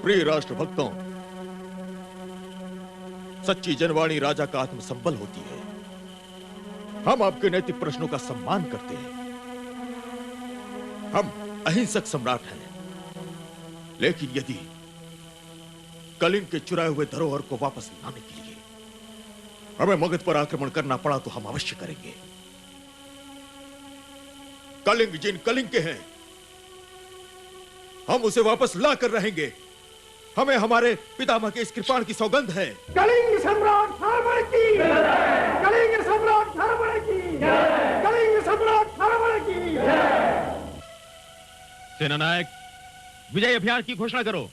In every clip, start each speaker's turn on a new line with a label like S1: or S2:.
S1: प्रिय राष्ट्रभक्तों, सच्ची जनवाणी राजा का आत्मसंबल होती है। हम आपके नैतिक प्रश्नों का सम्मान करते हैं। हम अहिंसक सम्राट हैं, लेकिन यदि कलिंग के चुराए हुए धरोहर को वापस लाने के लिए हमें मगध पर आक्रमण करना पड़ा तो हम अवश्य करेंगे। कलिंग जिन कलिंग के हैं, हम उसे वापस ला कर रहेंगे। हमें हमारे पितामह के इस कृपाण की सौगंध है।
S2: कलिंग सम्राट धर्मवर की जय! कलिंग सम्राट धर्मवर की जय! कलिंग सम्राट धर्मवर की जय!
S1: सेनानायक, विजय अभियान की घोषणा करो।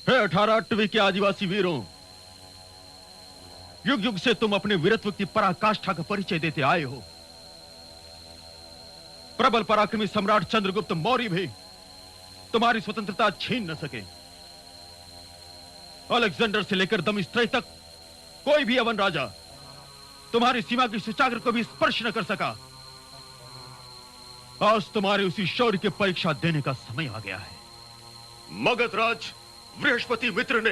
S1: हे 18 अट्टवी के आदिवासी वीरों, युग युग से तुम अपने वीरत्व की पराकाष्ठा का परिचय देते आए हो। प्रबल पराक्रमी सम्राट चंद्रगुप्त मौर्य भी तुम्हारी स्वतंत्रता छीन न सके। अलेक्जेंडर से लेकर दमिश्रय तक कोई भी अवन राजा तुम्हारी सीमा की सुचाग्र को भी स्पर्श न कर सका। आज तुम्हारे उसी शौर्य की परीक्षा देने का समय आ गया है। मगध राज बृहस्पति मित्र ने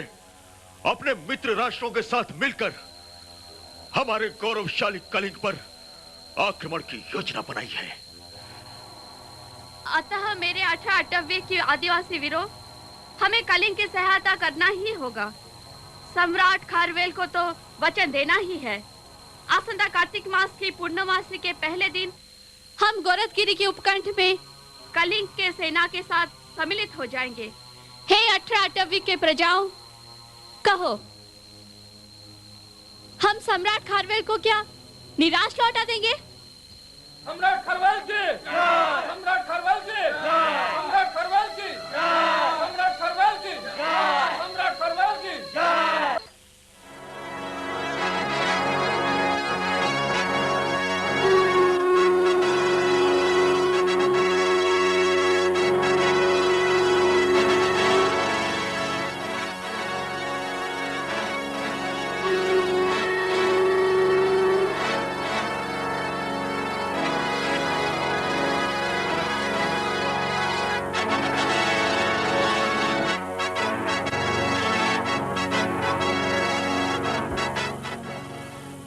S1: अपने मित्र राष्ट्रों के साथ मिलकर हमारे गौरवशाली कलिंग पर आक्रमण की योजना बनाई है।
S3: अतः मेरे 18 अट्टवी के आदिवासी वीरों, हमें कलिंग की सहायता करना ही होगा। सम्राट खारवेल को तो वचन देना ही है। आसंदा कार्तिक मास की पूर्णमासी के पहले दिन हम गोरखगिरी के उपकंठ में कलिंग के सेना के साथ सम्मिलित हो जाएंगे। हे 18 अट्टवी के प्रजाओं, कहो, हम सम्राट खारवेल को क्या निराश लौटा देंगे?
S2: सम्राट खारवेल की जय! सम्राट खारवेल की जय! सम्राट खारवेल की जय! सम्राट खारवेल की जय! सम्राट खारवेल की जय!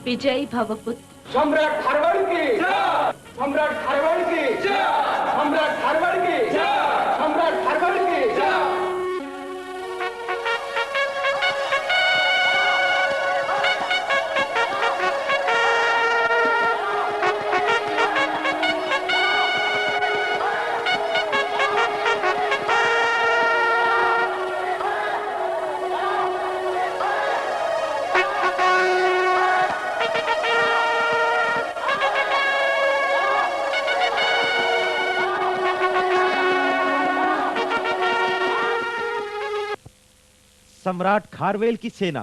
S3: विजयी भवपुत्र
S2: सम्राट खारवेल की जय! सम्राट खारवेल की जय! सम्राट खारवेल की जय! सम्राट खारवेल की जय!
S4: सम्राट खारवेल की सेना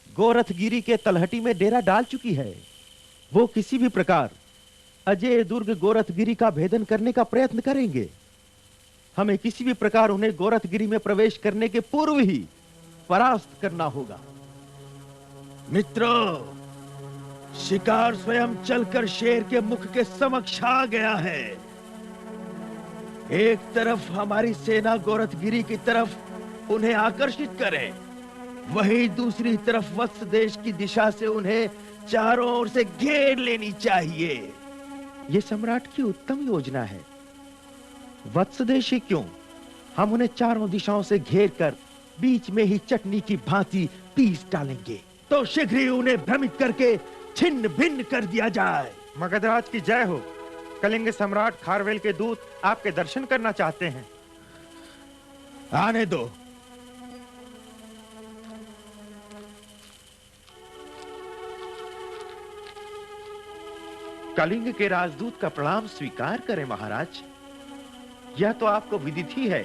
S4: गोरथगिरी के तलहटी में डेरा डाल चुकी है। वो किसी भी प्रकार अजय दुर्ग गोरथगिरी का भेदन करने का प्रयत्न करेंगे। हमें किसी भी प्रकार उन्हें गोरथगिरी में प्रवेश करने के पूर्व ही परास्त करना होगा।
S5: मित्रों, शिकार स्वयं चलकर शेर के मुख के समक्ष आ गया है। एक तरफ हमारी सेना गोरथगिरी की तरफ उन्हें आकर्षित करे, वहीं दूसरी तरफ वत्स देश की दिशा से उन्हें चारों ओर से घेर लेनी चाहिए।
S4: यह सम्राट की उत्तम योजना है। वत्स देश ही क्यों, हम उन्हें चारों दिशाओं से घेर कर बीच में ही चटनी की भांति पीस डालेंगे।
S5: तो शीघ्र ही उन्हें भ्रमित करके छिन्न भिन्न कर दिया जाए।
S4: मगधराज की जय हो। कलिंग सम्राट खारवेल के दूत आपके दर्शन करना चाहते हैं।
S5: आने दो।
S4: कलिंग के राजदूत का प्रणाम स्वीकार करें महाराज। यह तो आपको विदित ही है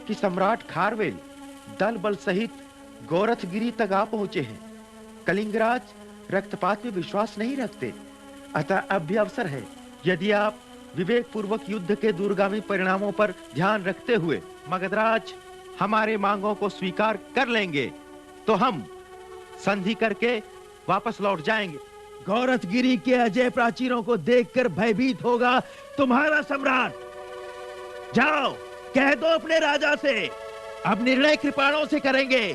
S4: कि सम्राट खारवेल दल बल सहित गोरथगिरी तक आ पहुंचे हैं। कलिंगराज रक्तपात में विश्वास नहीं रखते, अतः अब भी अवसर है। यदि आप विवेक पूर्वक युद्ध के दूरगामी परिणामों पर ध्यान रखते हुए मगधराज हमारे मांगों को स्वीकार कर लेंगे तो हम संधि करके वापस लौट जाएंगे।
S5: गोरथगिरी के अजय प्राचीरों को देखकर भयभीत होगा तुम्हारा सम्राट। जाओ, कह दो अपने राजा से, अब निर्णय कृपाणों से करेंगे।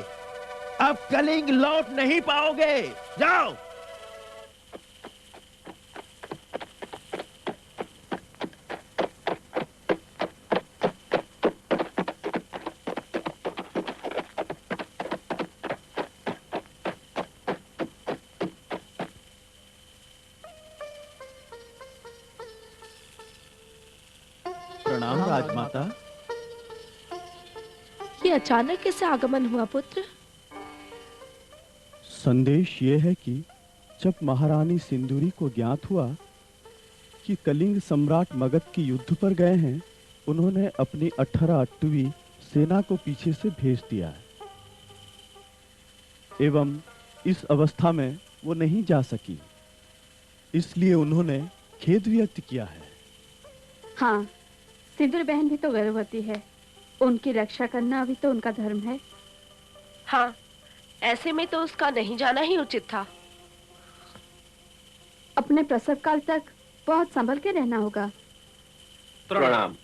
S5: अब कलिंग लौट नहीं पाओगे। जाओ।
S4: प्रणाम राजमाता।
S6: ये अचानक कैसे आगमन हुआ पुत्र?
S7: संदेश ये है कि जब महारानी सिंदूरी को ज्ञात हुआ कि कलिंग सम्राट मगध की युद्ध पर गए हैं, उन्होंने अपनी 18 अट्टवी सेना को पीछे से भेज दिया है एवं इस अवस्था में वो नहीं जा सकी, इसलिए उन्होंने खेद व्यक्त किया है।
S3: हाँ, सिंदूर बहन भी तो गर्भवती है, उनकी रक्षा करना भी तो उनका धर्म है।
S6: हाँ, ऐसे में तो उसका नहीं जाना ही उचित था।
S3: अपने प्रसव काल तक बहुत संभल के रहना होगा।
S1: प्रणाम।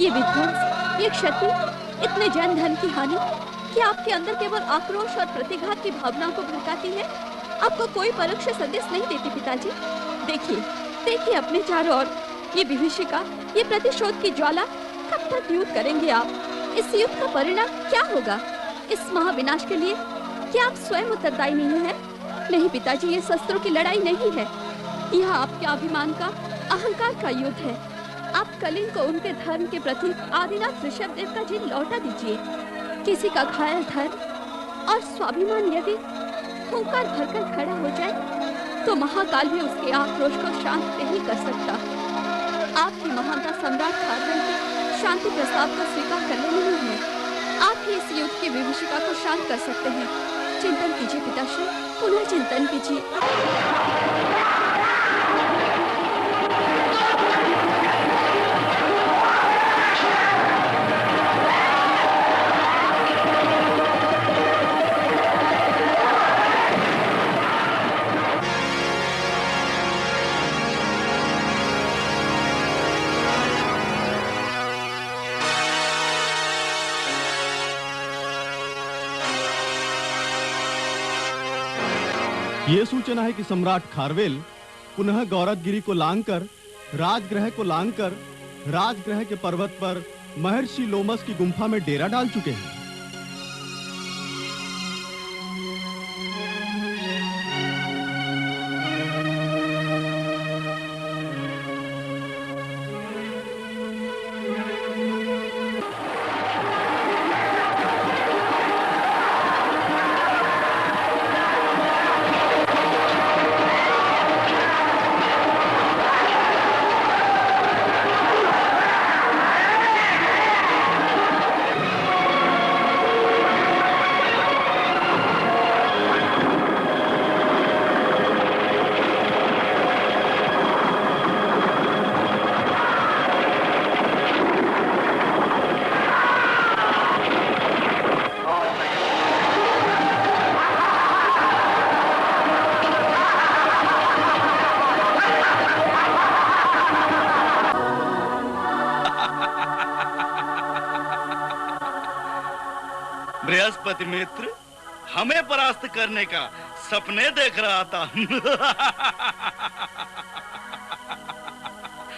S3: ये विध्वंस, ये क्षति, इतने जन धन की हानि कि आपके अंदर केवल आक्रोश और प्रतिघात की भावनाओं को भड़काती है। आपको कोई परोक्ष संदेश नहीं देती पिताजी। देखिए, देखिए अपने चारों ओर ये विभीषिका, ये प्रतिशोध की ज्वाला। कब तक युद्ध करेंगे आप? इस युद्ध का परिणाम क्या होगा? इस महाविनाश के लिए क्या आप स्वयं उत्तरदायी नहीं है? नहीं पिताजी, ये शस्त्रों की लड़ाई नहीं है, यह आपके अभिमान का, अहंकार का युद्ध है। आप कलिंग को उनके धर्म के प्रति आदिनाथ ऋषभदेव का जीन लौटा दीजिए। किसी का घायल धर्म और स्वाभिमान यदि हुंकार भरकर खड़ा हो जाए तो महाकाल भी उसके आक्रोश को शांत नहीं कर सकता। आपकी महानता सम्राट खारवेल के शांति प्रस्ताव को स्वीकार करने नहीं है। आप ही इस युद्ध की विभीषिका को शांत कर सकते हैं। चिंतन कीजिए पिताश्री, पुनः चिंतन कीजिए।
S7: ये सूचना है कि सम्राट खारवेल पुनः गौरतगिरी को लांघकर राजगृह को लांघकर राजगृह के पर्वत पर महर्षि लोमस की गुंफा में डेरा डाल चुके हैं।
S8: बृहस्पति मित्र हमें परास्त करने का सपने देख रहा था।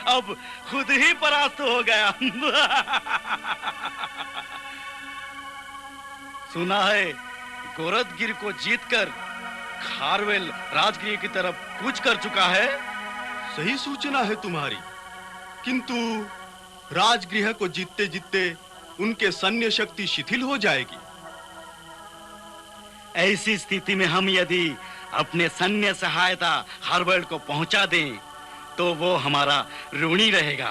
S8: अब खुद ही परास्त हो गया। सुना है गोरतगिर को जीतकर खारवेल राजगृह की तरफ कूच कर चुका है।
S1: सही सूचना है तुम्हारी, किंतु राजगृह को जीतते जीतते उनके सैन्य शक्ति शिथिल हो जाएगी।
S8: ऐसी स्थिति में हम यदि अपने सैन्य सहायता खारवेल को पहुंचा दें तो वो हमारा ऋणी रहेगा।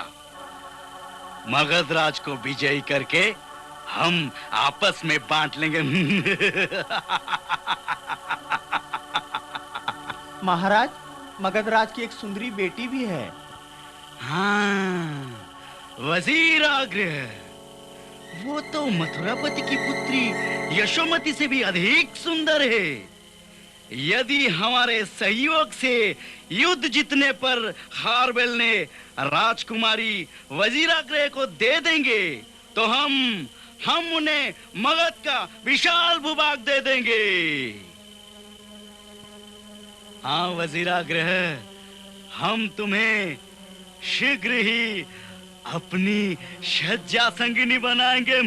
S8: मगध राज को विजयी करके हम आपस में बांट लेंगे।
S9: महाराज, मगध राज की एक सुंदरी बेटी भी है।
S8: हाँ, वजीराग्रह, वो तो मथुरापति की पुत्री यशोमती से भी अधिक सुंदर है। यदि हमारे सहयोग से युद्ध जीतने पर खारवेल ने राजकुमारी वजीराग्रह को दे देंगे तो हम उन्हें मगध का विशाल भूभाग दे देंगे। हाँ वजीराग्रह, हम तुम्हें शीघ्र ही अपनी शज्या संगिनी बनाएंगे।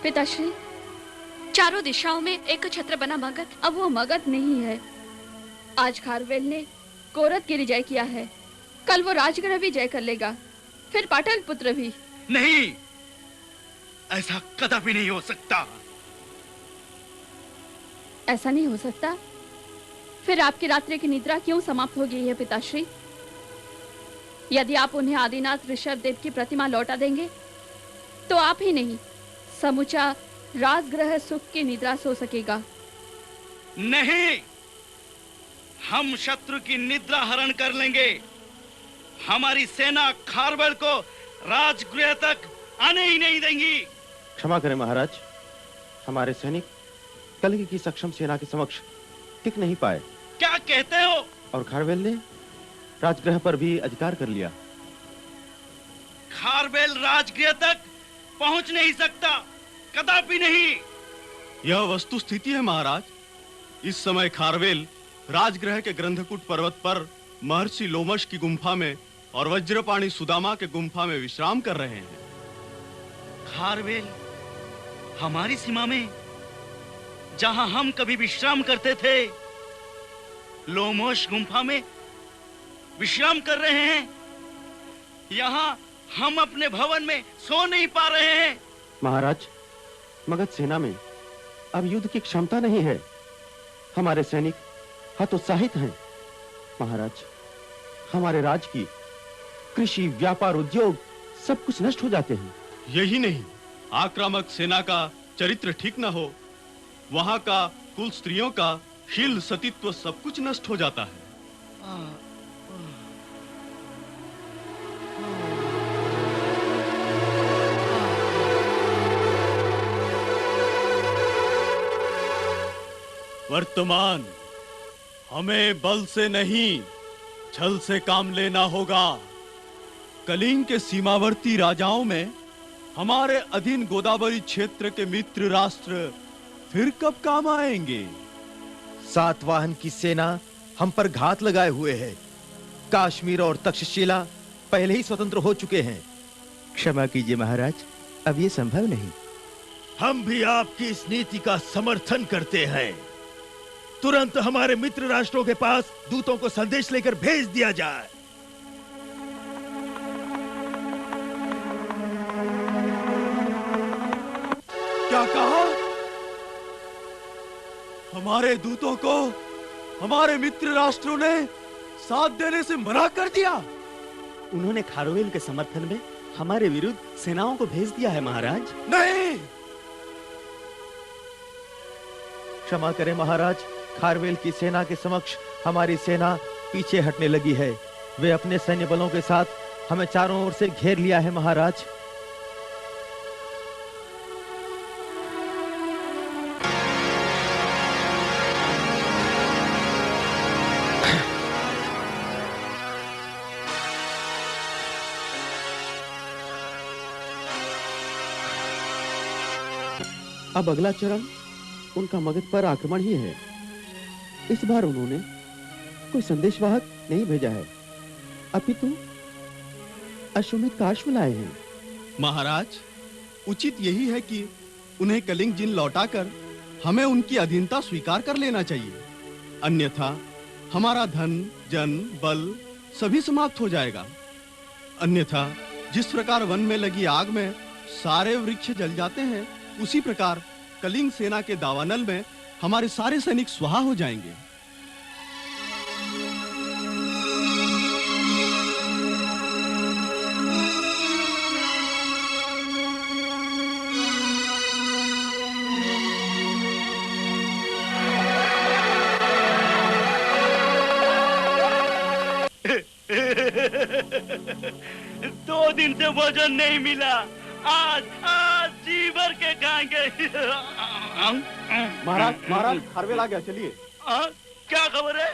S3: पिताश्री, चारों दिशाओं में एक छत्र बना मगध अब वो मगध नहीं है। आज खारवेल ने गोरतगिरी जय किया है, कल वो राजगृह भी जय कर लेगा, फिर पाटलिपुत्र भी।
S8: नहीं, ऐसा कदापि नहीं हो सकता।
S3: ऐसा नहीं हो सकता? फिर आपकी रात्रि की निद्रा क्यों समाप्त हो गई है पिताश्री? यदि आप उन्हें आदिनाथ ऋषभ देव की प्रतिमा लौटा देंगे तो आप ही नहीं, समूचा राजगृह सुख की निद्रा सो सकेगा।
S8: नहीं, हम शत्रु की निद्रा हरण कर लेंगे। हमारी सेना खारवेल को राजगृह तक आने ही नहीं देंगी।
S4: क्षमा करें महाराज, हमारे सैनिक कलिंग की सक्षम सेना के समक्ष टिक नहीं पाए।
S8: क्या कहते हो?
S4: और खारवेल ने राजगृह पर भी अधिकार कर लिया।
S8: खारवेल राजगृह तक पहुंच नहीं सकता, कदापि नहीं।
S1: यह वस्तु स्थिति है महाराज। इस समय खारवेल राजगृह के ग्रंथकूट पर्वत पर महर्षि लोमश की गुंफा में और वज्रपाणी सुदामा के गुंफा में विश्राम कर रहे हैं।
S8: खारवेल हमारी सीमा में, जहां हम कभी विश्राम करते थे, लोमश गुंफा में विश्राम कर रहे हैं। यहाँ हम अपने भवन में सो नहीं पा रहे हैं।
S4: महाराज, मगध सेना में अब युद्ध की क्षमता नहीं है। हमारे सैनिक हतोत्साहित हैं। महाराज, हमारे राज्य की कृषि, व्यापार, उद्योग सब कुछ नष्ट हो जाते हैं।
S7: यही नहीं, आक्रामक सेना का चरित्र ठीक न हो, वहां का कुल स्त्रियों का शील सतीत्व सब कुछ नष्ट हो जाता है। वर्तमान हमें बल से नहीं, छल से काम लेना होगा। कलिंग के सीमावर्ती राजाओं में हमारे अधीन गोदावरी क्षेत्र के मित्र राष्ट्र फिर कब काम आएंगे?
S4: सातवाहन की सेना हम पर घात लगाए हुए है। कश्मीर और तक्षशिला पहले ही स्वतंत्र हो चुके हैं।
S5: क्षमा कीजिए महाराज, अब ये संभव नहीं। हम भी आपकी इस नीति का समर्थन करते हैं। तुरंत हमारे मित्र राष्ट्रों के पास दूतों को संदेश लेकर भेज दिया जाए।
S7: क्या कहा? हमारे दूतों को हमारे मित्र राष्ट्रों ने साथ देने से मना कर दिया।
S10: उन्होंने खारवेल के समर्थन में हमारे विरुद्ध सेनाओं को भेज दिया है महाराज।
S7: नहीं,
S4: क्षमा करें महाराज, खारवेल की सेना के समक्ष हमारी सेना पीछे हटने लगी है। वे अपने सैन्य बलों के साथ हमें चारों ओर से घेर लिया है महाराज।
S11: अब अगला चरण उनका मगध पर आक्रमण ही है। इस बार उन्होंने कोई संदेशवाहक नहीं भेजा है, अपितु अश्वमेध का अश्व लाए हैं।
S7: महाराज, उचित यही है कि उन्हें कलिंग जिन लौटाकर हमें उनकी अधीनता स्वीकार कर लेना चाहिए, अन्यथा हमारा धन, जन, बल सभी समाप्त हो जाएगा। अन्यथा जिस प्रकार वन में लगी आग में सारे वृक्ष जल जाते हैं, उसी प्रकार कलिंग सेना के दावानल में हमारे सारे सैनिक स्वाहा हो जाएंगे।
S8: दो दिन से भोजन नहीं मिला, आज जी भर के खाएंगे।
S10: महाराज, खारवेल आ गया, चलिए।
S8: क्या खबर है?